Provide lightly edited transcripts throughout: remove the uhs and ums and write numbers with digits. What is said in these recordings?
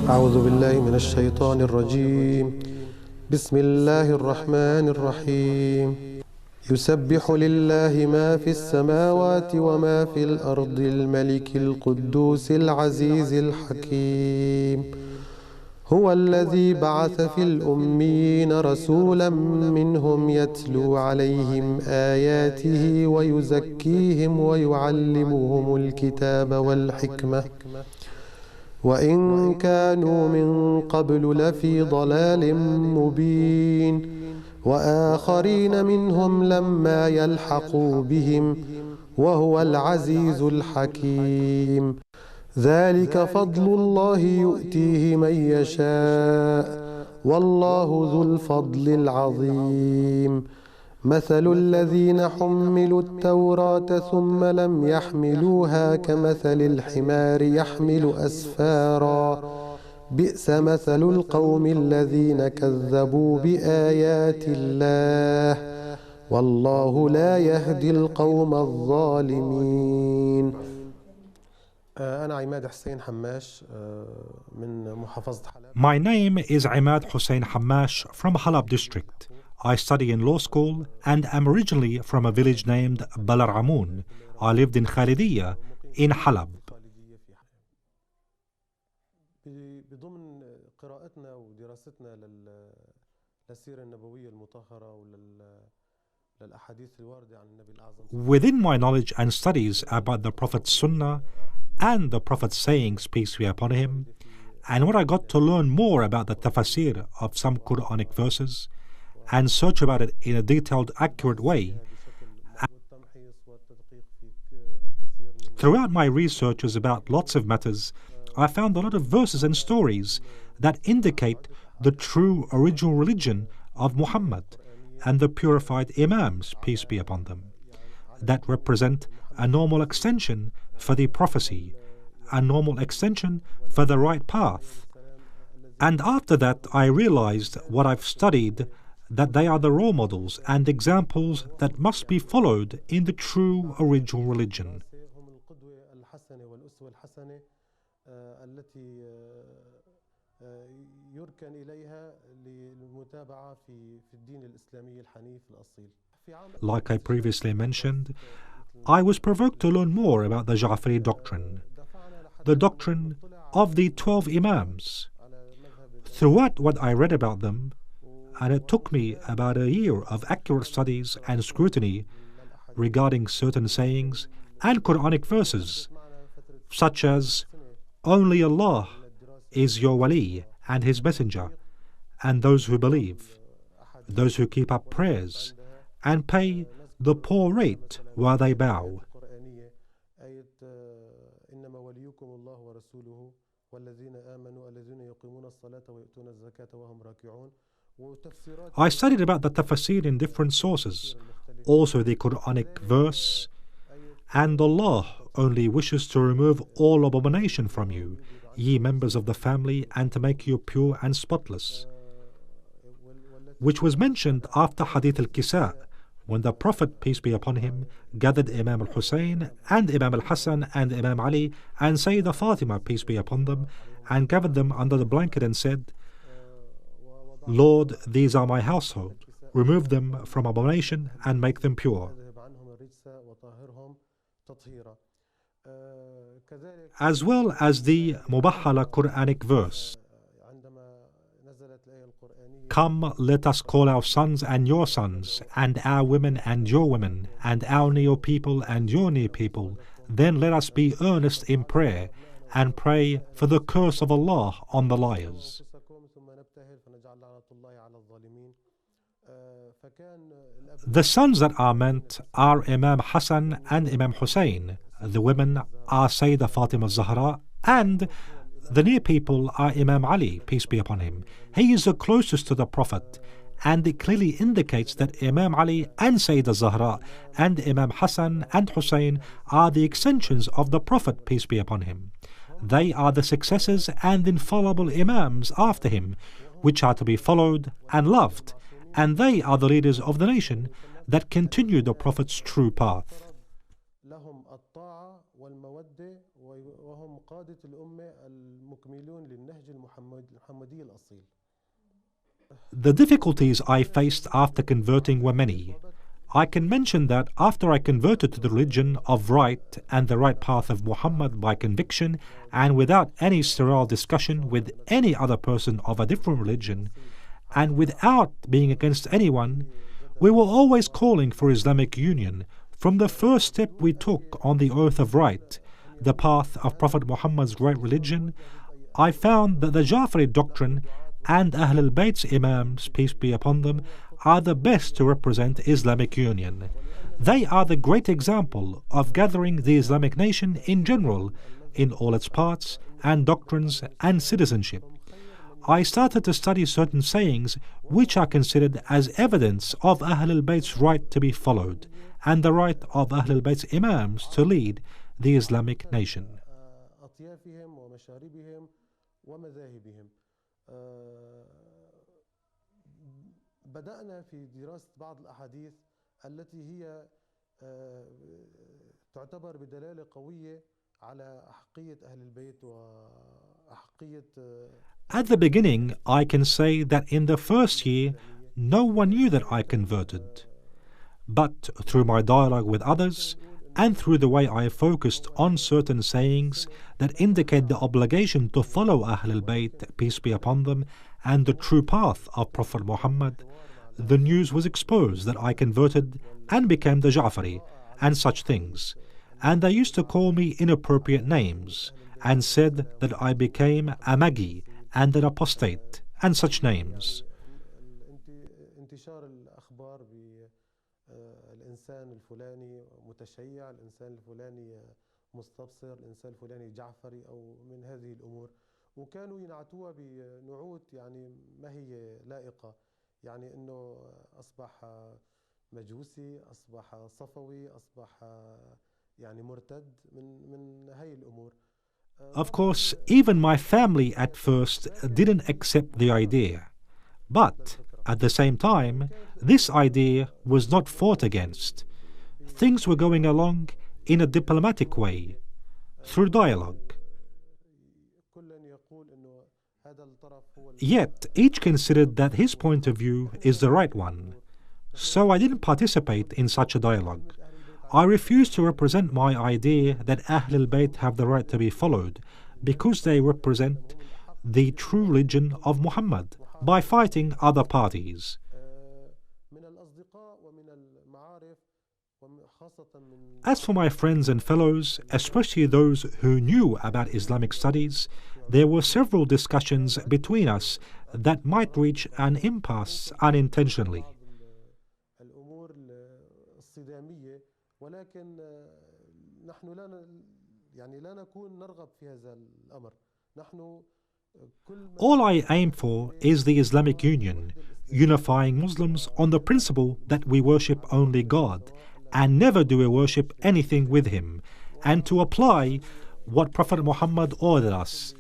أعوذ بالله من الشيطان الرجيم. بسم الله الرحمن الرحيم. يسبح لله ما في السماوات وما في الأرض الملك القدوس العزيز الحكيم. هو الذي بعث في الأميين رسولا منهم يتلو عليهم آياته ويزكيهم ويعلمهم الكتاب والحكمة وإن كانوا من قبل لفي ضلال مبين وآخرين منهم لما يلحقوا بهم وهو العزيز الحكيم. ذلك فضل الله يؤتيه من يشاء والله ذو الفضل العظيم. مثل الذين حملوا التوراة ثم لم يحملوها كمثل الحمار يحمل أسفارا بئس مثل القوم الذين كذبوا بآيات الله والله لا يهدي القوم الظالمين. أنا عماد حسين حماش من محافظة حلب. My name is Emad Hussein Hamash from Halab district. I study in law school and am originally from a village named Balar Amun. I lived in Khalidiyya in Halab. بضمن قراءتنا ودراستنا للسيرة النبوية المطهرة وللأحاديث الواردة عن النبي الأعظم. Within my knowledge and studies about the Prophet's Sunnah and the Prophet's sayings, peace be upon him, and when I got to learn more about the tafsir of some Quranic verses and search about it in a detailed, accurate way, throughout my researches about lots of matters, I found a lot of verses and stories that indicate the true original religion of Muhammad and the purified Imams, peace be upon them, that represent a normal extension for the prophecy, a normal extension for the right path. And after that I realized what I've studied, that they are the role models and examples that must be followed in the true original religion. Like I previously mentioned, I was provoked to learn more about the Ja'fari doctrine, the doctrine of the 12 Imams. Throughout what I read about them, and it took me about a year of accurate studies and scrutiny regarding certain sayings and Quranic verses, such as, only Allah is your wali and his messenger, and those who believe, those who keep up prayers, and pay the poor rate while they bow. I studied about the tafsir in different sources, also the Quranic verse, and Allah only wishes to remove all abomination from you, ye members of the family, and to make you pure and spotless, which was mentioned after Hadith al-Kisa, when the Prophet, peace be upon him, gathered Imam al-Hussein and Imam al-Hassan and Imam Ali and Sayyidah Fatima, peace be upon them, and gathered them under the blanket and said, Lord, these are my household, remove them from abomination and make them pure. As well as the Mubahala Quranic verse, come, let us call our sons and your sons, and our women and your women, and our near people and your near people. Then let us be earnest in prayer, and pray for the curse of Allah on the liars. The sons that are meant are Imam Hassan and Imam Hussein. The women are Sayyidah Fatima Zahra, and the near people are Imam Ali, peace be upon him. He is the closest to the Prophet, and it clearly indicates that Imam Ali and Sayyidah Zahra and Imam Hassan and Hussein are the extensions of the Prophet, peace be upon him. They are the successors and infallible Imams after him, which are to be followed and loved, and they are the leaders of the nation that continue the Prophet's true path. وهم قادة الأمة المكملون للنهج المحمدي الأصيل. The difficulties I faced after converting were many. I can mention that after I converted to the religion of right and the right path of Muhammad by conviction and without any sterile discussion with any other person of a different religion and without being against anyone, we were always calling for Islamic union from the first step we took on the oath of right, the path of Prophet Muhammad's right religion. I found that the Ja'fari doctrine and Ahl al-Bayt's Imams, peace be upon them, are the best to represent Islamic union. They are the great example of gathering the Islamic nation in general, in all its parts and doctrines and citizenship. I started to study certain sayings which are considered as evidence of Ahl al-Bayt's right to be followed and the right of Ahl al-Bayt's Imams to lead the Islamic nation. بدأنا في دراسة بعض الأحاديث التي هي تعتبر بدلالة قوية على أحقية أهل البيت وأحقية. At the beginning, I can say that in the first year, no one knew that I converted. But through my dialogue with others, and through the way I focused on certain sayings that indicate the obligation to follow Ahl al-Bayt, peace be upon them, and the true path of Prophet Muhammad, the news was exposed that I converted and became the Ja'fari and such things, and they used to call me inappropriate names and said that I became a Magi and an apostate and such names. الإنسان الفلاني متشيع، الإنسان الفلاني مستبصر، الإنسان الفلاني جعفري أو من هذه الأمور، وكانوا ينعتوها بنعوت يعني ما هي لائقة، يعني إنه أصبح مجوسي، أصبح صفوي، أصبح يعني مرتد من هاي الأمور. Of course, even my family at first didn't accept the idea, but at the same time, this idea was not fought against. Things were going along in a diplomatic way, through dialogue. Yet, each considered that his point of view is the right one. So I didn't participate in such a dialogue. I refused to represent my idea that Ahl al-Bayt have the right to be followed because they represent the true religion of Muhammad by fighting other parties. As for my friends and fellows, especially those who knew about Islamic studies, there were several discussions between us that might reach an impasse unintentionally. All I aim for is the Islamic Union, unifying Muslims on the principle that we worship only God and never do we worship anything with Him, and to apply what Prophet Muhammad ordered us.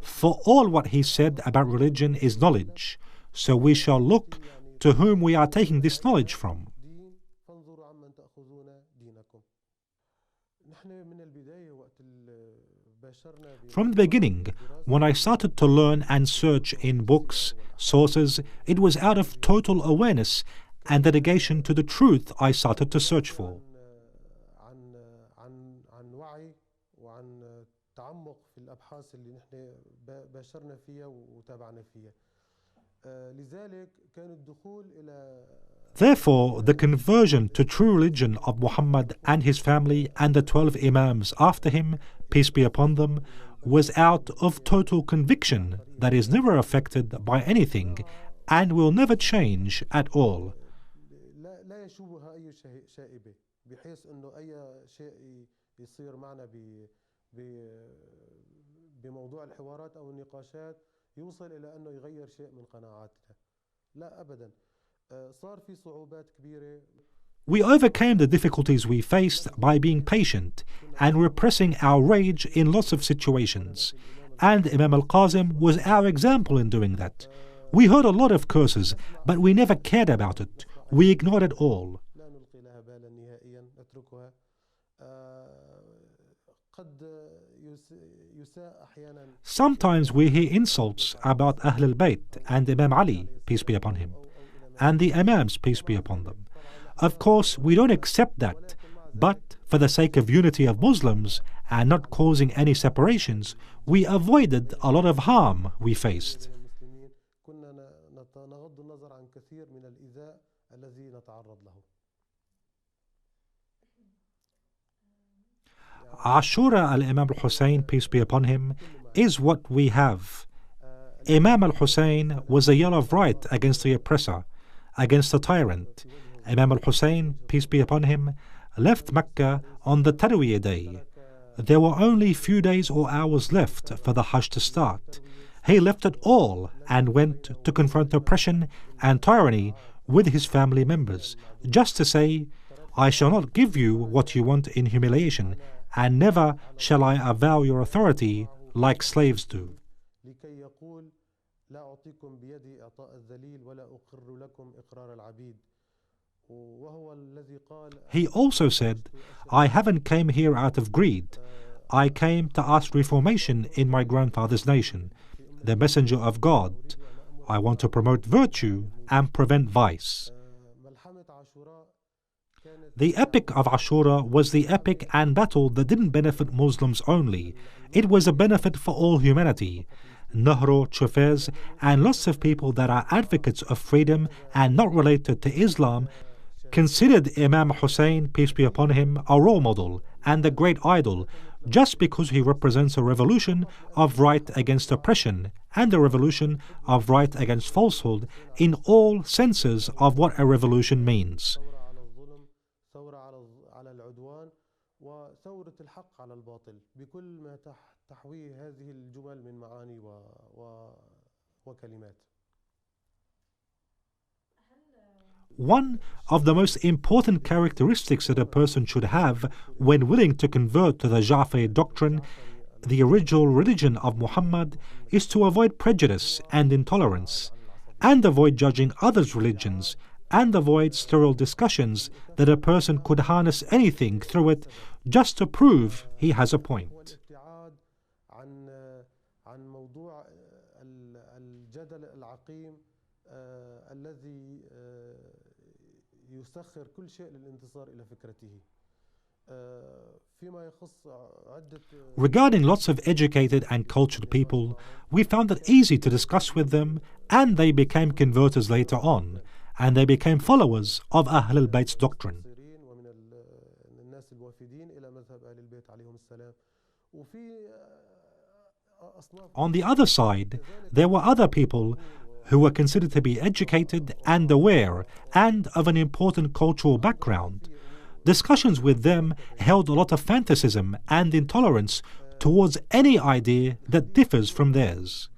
For all what he said about religion is knowledge, so we shall look to whom we are taking this knowledge from. From the beginning, when I started to learn and search in books, sources, it was out of total awareness and dedication to the truth I started to search for. Therefore, the conversion to true religion of Muhammad and his family and the 12 Imams after him, peace be upon them, was out of total conviction that is never affected by anything and will never change at all. بموضوع الحوارات أو النقاشات يوصل إلى أنه يغير شيء من قناعاتنا. لا أبدا. صار في صعوبات كبيرة. We overcame the difficulties we faced by being patient and repressing our rage in lots of situations. And Imam al-Qasim was our example in doing that. We heard a lot of curses, but we never cared about it. We ignored it all. لا نلقي لها بالا نهائيا نتركها. قد Sometimes we hear insults about Ahl al-Bayt and Imam Ali, peace be upon him, and the Imams, peace be upon them. Of course, we don't accept that, but for the sake of unity of Muslims and not causing any separations, we avoided a lot of harm we faced. Ashura al-Imam al-Hussein, peace be upon him, is what we have. Imam al-Hussein was a yell of right against the oppressor, against the tyrant. Imam al-Hussein, peace be upon him, left Mecca on the Tarwiyah day. There were only few days or hours left for the Hajj to start. He left it all and went to confront oppression and tyranny with his family members, just to say, I shall not give you what you want in humiliation, and never shall I avow your authority like slaves do. He also said, I haven't came here out of greed. I came to ask reformation in my grandfather's nation, the messenger of God. I want to promote virtue and prevent vice. The epic of Ashura was the epic and battle that didn't benefit Muslims only. It was a benefit for all humanity. Nahru, Chufez, and lots of people that are advocates of freedom and not related to Islam considered Imam Hussein, peace be upon him, a role model and a great idol, just because he represents a revolution of right against oppression and a revolution of right against falsehood in all senses of what a revolution means. One of the most important characteristics that a person should have when willing to convert to the Ja'fari doctrine, the original religion of Muhammad, is to avoid prejudice and intolerance, and avoid judging others' religions, and avoid sterile discussions that a person could harness anything through it just to prove he has a point. Regarding lots of educated and cultured people, we found it easy to discuss with them, and they became converters later on, and they became followers of Ahl al-Bayt's doctrine. On the other side, there were other people who were considered to be educated and aware and of an important cultural background. Discussions with them held a lot of fanaticism and intolerance towards any idea that differs from theirs.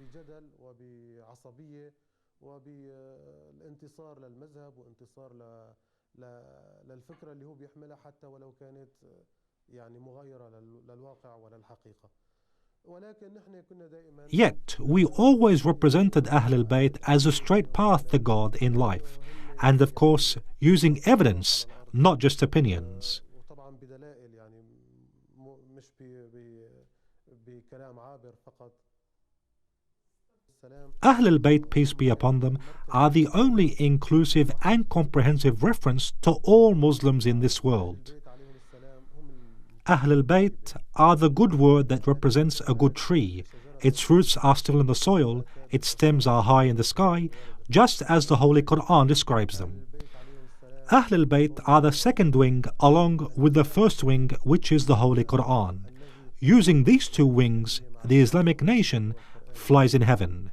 Yet, we always represented Ahl al-Bayt as a straight path to God in life, and of course, using evidence, not just opinions. Ahl al-Bayt, peace be upon them, are the only inclusive and comprehensive reference to all Muslims in this world. Ahl al-Bayt are the good word that represents a good tree. Its roots are still in the soil, its stems are high in the sky, just as the Holy Quran describes them. Ahl al-Bayt are the second wing along with the first wing, which is the Holy Quran. Using these two wings, the Islamic nation flies in heaven.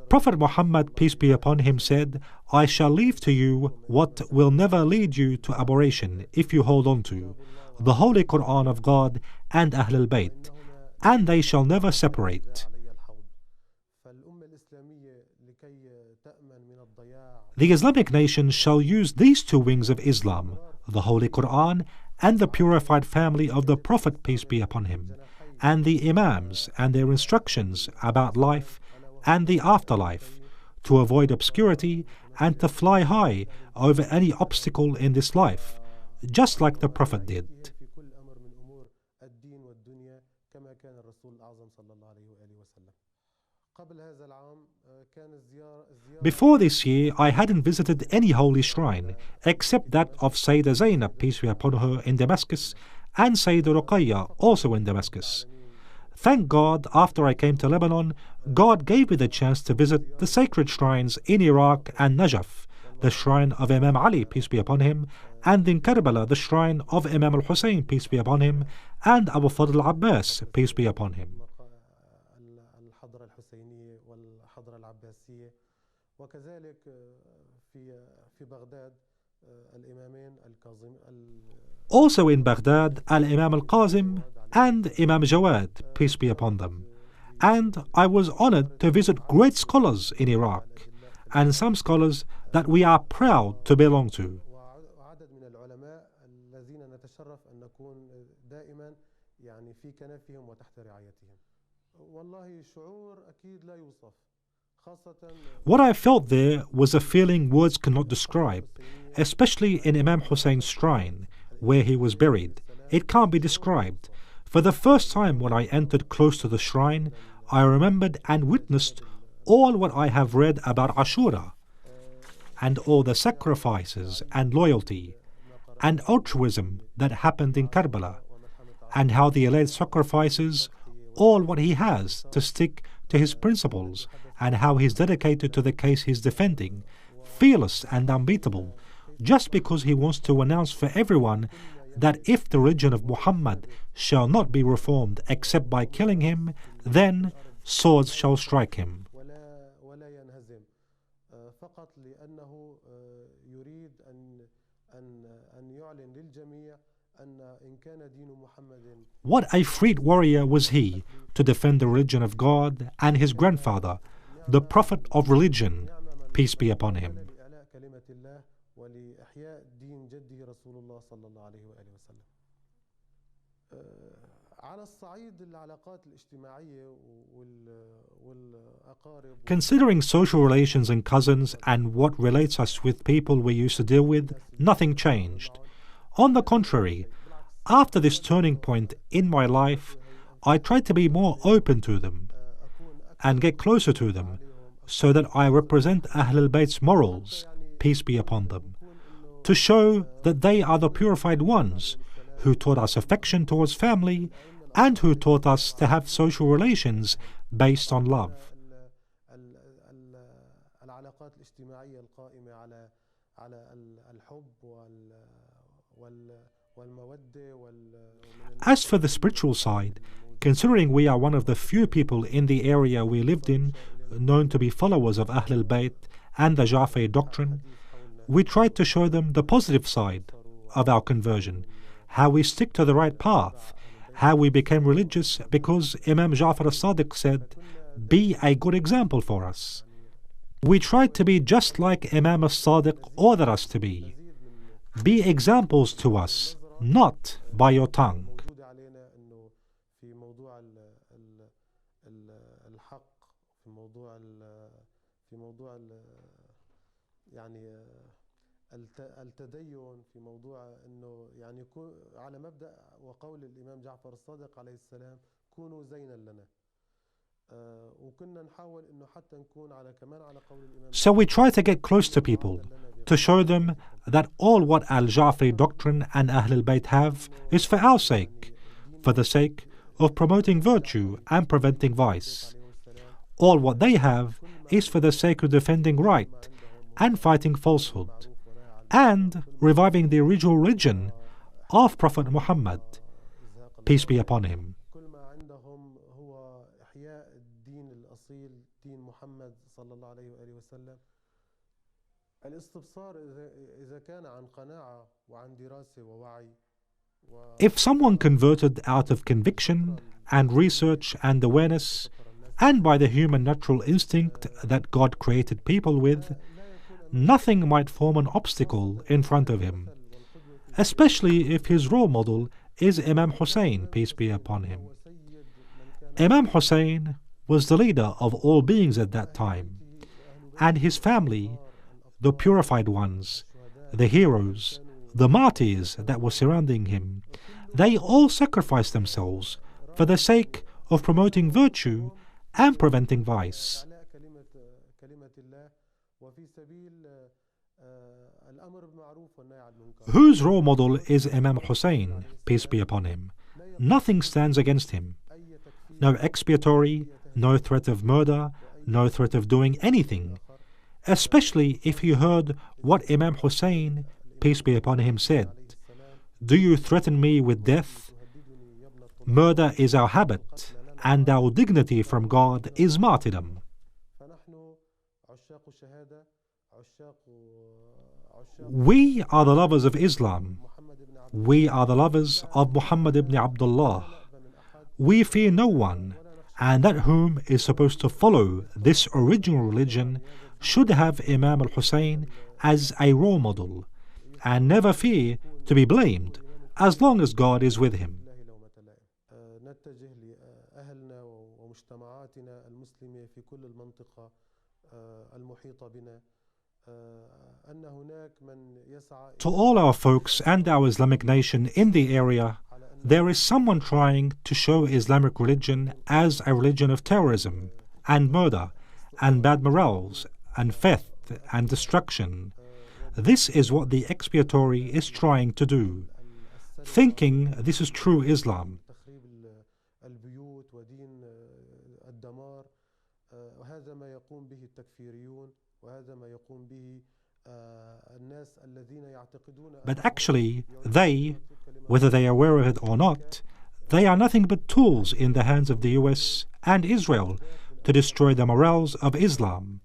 Prophet Muhammad, peace be upon him, said, I shall leave to you what will never lead you to aberration if you hold on to the Holy Quran of God and Ahl al-Bayt, and they shall never separate. The Islamic nation shall use these two wings of Islam, the Holy Quran and the purified family of the Prophet, peace be upon him, and the Imams and their instructions about life and the afterlife, to avoid obscurity and to fly high over any obstacle in this life, just like the Prophet did. Before this year, I hadn't visited any holy shrine except that of Sayyidah Zainab, peace be upon her, in Damascus, and Sayyidah Ruqayya, also in Damascus. Thank God, after I came to Lebanon, God gave me the chance to visit the sacred shrines in Iraq and Najaf, the shrine of Imam Ali, peace be upon him, and in Karbala, the shrine of Imam Al-Hussein, peace be upon him, and Abu Fadl Abbas, peace be upon him. Also in Baghdad, Al-Imam Al-Qazim and Imam Jawad, peace be upon them. And I was honored to visit great scholars in Iraq, and some scholars that we are proud to belong to. What I felt there was a feeling words cannot describe, especially in Imam Hussein's shrine, where he was buried. It can't be described. For the first time when I entered close to the shrine, I remembered and witnessed all what I have read about Ashura, and all the sacrifices and loyalty and altruism that happened in Karbala, and how the alleged sacrifices all what he has to stick to his principles, and how he's dedicated to the case he's defending, fearless and unbeatable, just because he wants to announce for everyone that if the religion of Muhammad shall not be reformed except by killing him, then swords shall strike him. What a freed warrior was he to defend the religion of God and his grandfather, the Prophet of religion, peace be upon him. Considering social relations and cousins and what relates us with people we used to deal with, nothing changed. On the contrary, after this turning point in my life, I tried to be more open to them and get closer to them, so that I represent Ahlul Bayt's morals, peace be upon them, to show that they are the purified ones who taught us affection towards family and who taught us to have social relations based on love. As for the spiritual side, considering we are one of the few people in the area we lived in known to be followers of Ahlul Bayt and the Ja'fari doctrine, we tried to show them the positive side of our conversion, how we stick to the right path, how we became religious because Imam Ja'far as-Sadiq said, "Be a good example for us." We tried to be just like Imam as-Sadiq ordered us to be. Be examples to us, not by your tongue. التدين في موضوع انه يعني على مبدأ وقول الامام جعفر الصادق عليه السلام كونوا زينا لنا وكنا نحاول انه حتى نكون على كمان على قول الامام. So we try to get close to people, to show them that all what Al-Ja'fari doctrine and Ahlul Bayt have is for our sake, for the sake of promoting virtue and preventing vice. All what they have is for the sake of defending right and fighting falsehood, and reviving the original religion of Prophet Muhammad, peace be upon him. If someone converted out of conviction and research and awareness, and by the human natural instinct that God created people with, nothing might form an obstacle in front of him, especially if his role model is Imam Hussein, peace be upon him. Imam Hussein was the leader of all beings at that time, and his family, the purified ones, the heroes, the martyrs that were surrounding him, they all sacrificed themselves for the sake of promoting virtue and preventing vice. Whose role model is Imam Hussein, peace be upon him? Nothing stands against him. No expiatory, no threat of murder, no threat of doing anything, especially if you heard what Imam Hussein, peace be upon him, said. Do you threaten me with death? Murder is our habit, and our dignity from God is martyrdom. We are the lovers of Islam. We are the lovers of Muhammad ibn Abdullah. We fear no one, and that whom is supposed to follow this original religion should have Imam al-Hussein as a role model, and never fear to be blamed as long as God is with him. To all our folks and our Islamic nation in the area, there is someone trying to show Islamic religion as a religion of terrorism and murder and bad morals and theft and destruction. This is what the expiatory is trying to do, thinking this is true Islam. But actually, they, whether they are aware of it or not, they are nothing but tools in the hands of the US and Israel to destroy the morals of Islam.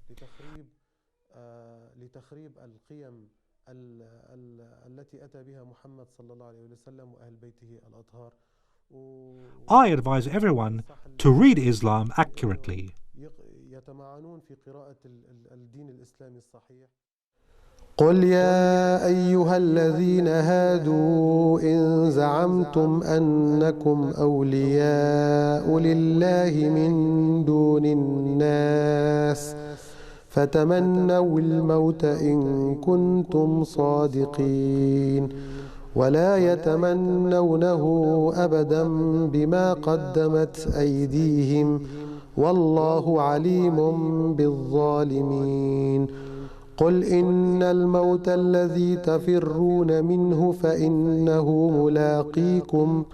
I advise everyone to read Islam accurately. قل يا أيها الذين هادوا إن زعمتم أنكم أولياء لله من دون الناس فتمنوا الموت إن كنتم صادقين ولا يتمنونه أبدا بما قدمت أيديهم والله عليم بالظالمين قل إن الموت الذي تفرون منه فإنه ملاقيكم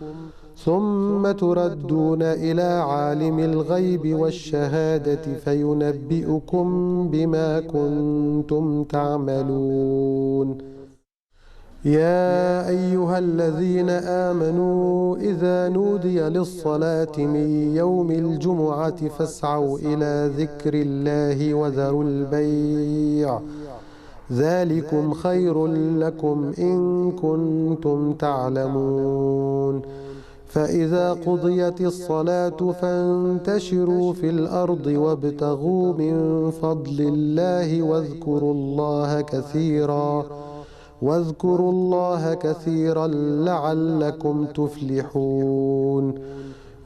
ثم تردون إلى عالم الغيب والشهادة فينبئكم بما كنتم تعملون يا أيها الذين آمنوا إذا نودي للصلاة من يوم الجمعة فاسعوا إلى ذكر الله وذروا البيع ذلكم خير لكم إن كنتم تعلمون فإذا قضيت الصلاة فانتشروا في الأرض وابتغوا من فضل الله واذكروا الله كثيرا لعلكم تفلحون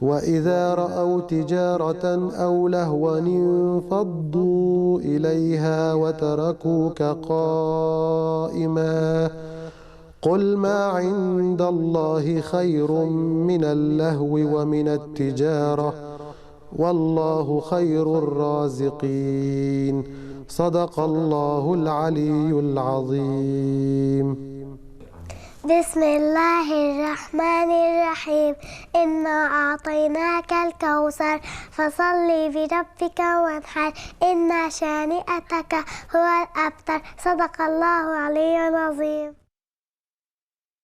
وإذا رأوا تجارة أو لهوا انفضوا إليها وتركوك قائما قل ما عند الله خير من اللهو ومن التجارة والله خير الرازقين صدق الله العلي العظيم بسم الله الرحمن الرحيم إنا أعطيناك الكوثر فصل لربك وانحر إن شانئتك هو الأبتر صدق الله العلي العظيم.